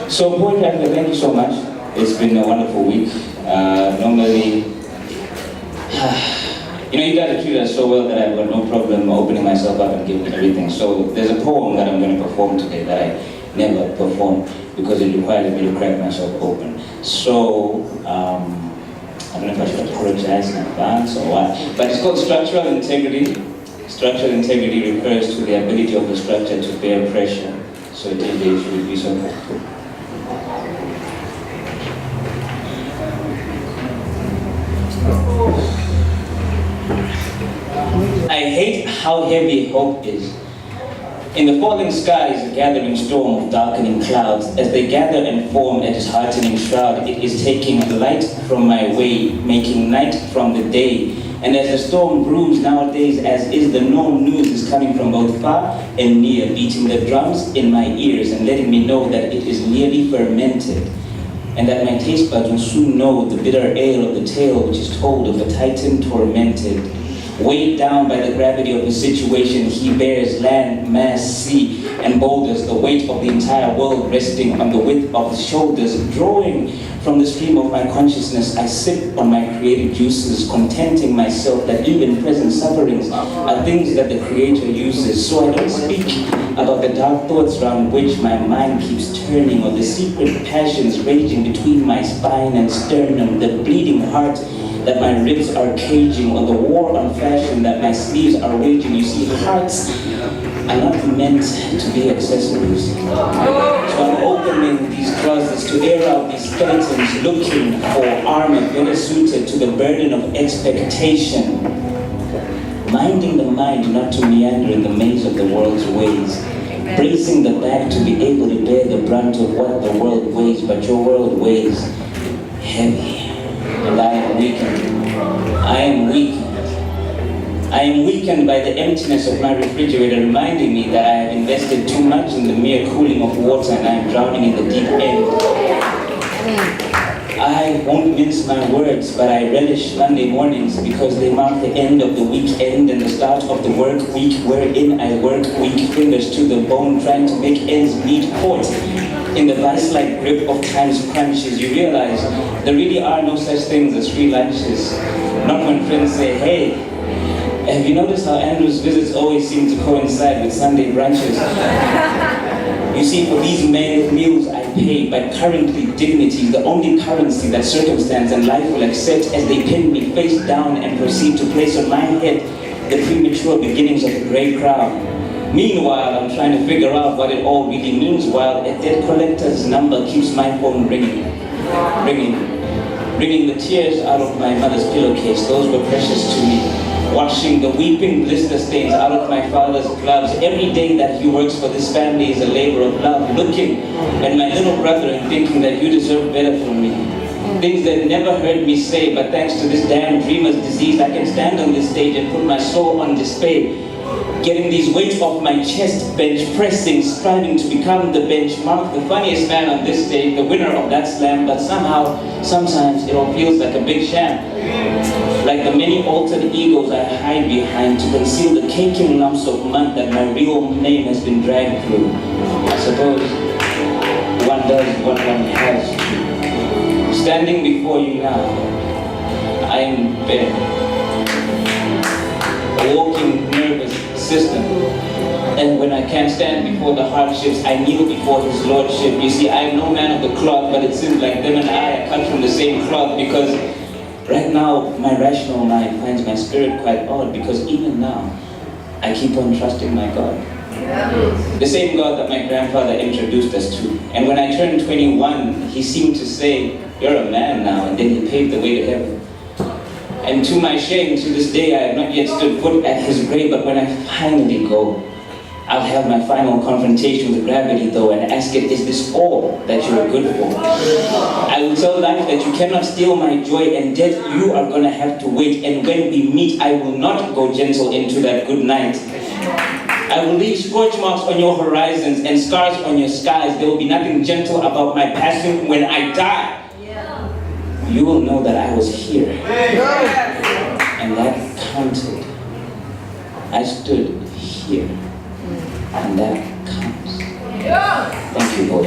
So, Poetry Africa, thank you so much. It's been a wonderful week. Normally, you guys have treated us so well that I've got no problem opening myself up and giving everything. So, there's a poem that I'm going to perform today that I never perform because it requires me to crack myself open. So, I don't know if I should apologize in advance or what, but it's called Structural Integrity. Structural integrity refers to the ability of the structure to bear pressure. So it should be so helpful. I hate how heavy hope is. In the falling sky is a gathering storm of darkening clouds. As they gather and form a disheartening shroud, it is taking light from my way, making night from the day. And as the storm brews nowadays, as is the known news, is coming from both far and near, beating the drums in my ears and letting me know that it is nearly fermented, and that my taste buds will soon know the bitter ale of the tale which is told of the Titan tormented. Weighed down by the gravity of the situation, he bears land, mass, sea, and boulders, the weight of the entire world resting on the width of his shoulders. Drawing from the stream of my consciousness, I sip on my creative juices, contenting myself that even present sufferings are things that the Creator uses. So I don't speak about the dark thoughts around which my mind keeps turning, or the secret passions raging between my spine and sternum, the bleeding heart that my ribs are caging, or the war on fashion that my sleeves are waging. You see, hearts are not meant to be accessories. So I'm opening these closets to air out these skeletons, looking for armor better suited to the burden of expectation. Minding the mind not to meander in the maze of the world's ways. Bracing the back to be able to bear the brunt of what the world weighs, but your world weighs heavy. And I am weakened. I am weakened. I am weakened by the emptiness of my refrigerator, reminding me that I have invested too much in the mere cooling of water and I am drowning in the deep end. I won't mince my words, but I relish Monday mornings because they mark the end of the weekend and the start of the work week, wherein I work weak, fingers to the bone, trying to make ends meet. Caught in the vice-like grip of time's crunches, you realize there really are no such things as free lunches. Not when friends say, hey, have you noticed how Andrew's visits always seem to coincide with Sunday brunches? You see, for these meals I pay, but currently dignity, the only currency that circumstance and life will accept, as they pin me face down and proceed to place on my head the premature beginnings of a great crown. Meanwhile, I'm trying to figure out what it all really means, while a debt collector's number keeps my phone ringing the tears out of my mother's pillowcase. Those were precious to me. Washing the weeping blister stains out of my father's gloves. Every day that he works for this family is a labor of love. Looking at my little brother and thinking that you deserve better from me. Things that never heard me say, but thanks to this damn dreamer's disease, I can stand on this stage and put my soul on display. Getting these weights off my chest, bench pressing, striving to become the benchmark, the funniest man on this stage, the winner of that slam, but somehow, sometimes it all feels like a big sham. Like the many altered egos I hide behind to conceal the caking lumps of mud that my real name has been dragged through. I suppose one does what one has to. Standing before you now, I am bare, a walking nervous system. And when I can't stand before the hardships, I kneel before his lordship. You see, I am no man of the cloth, but it seems like them and I are cut from the same cloth, because right now my rational mind finds my spirit quite odd, because even now I keep on trusting my God. The same God that my grandfather introduced us to. And when I turned 21, he seemed to say, you're a man now, and then he paved the way to heaven. And to my shame, to this day, I have not yet stood foot at his grave, but when I finally go, I'll have my final confrontation with gravity though, and ask it, is this all that you are good for? I will tell life that you cannot steal my joy, and death you are gonna have to wait, and when we meet, I will not go gentle into that good night. I will leave scorch marks on your horizons and scars on your skies. There will be nothing gentle about my passing. When I die, you will know that I was here, and that counted. I stood here, and that counts. Thank you, both.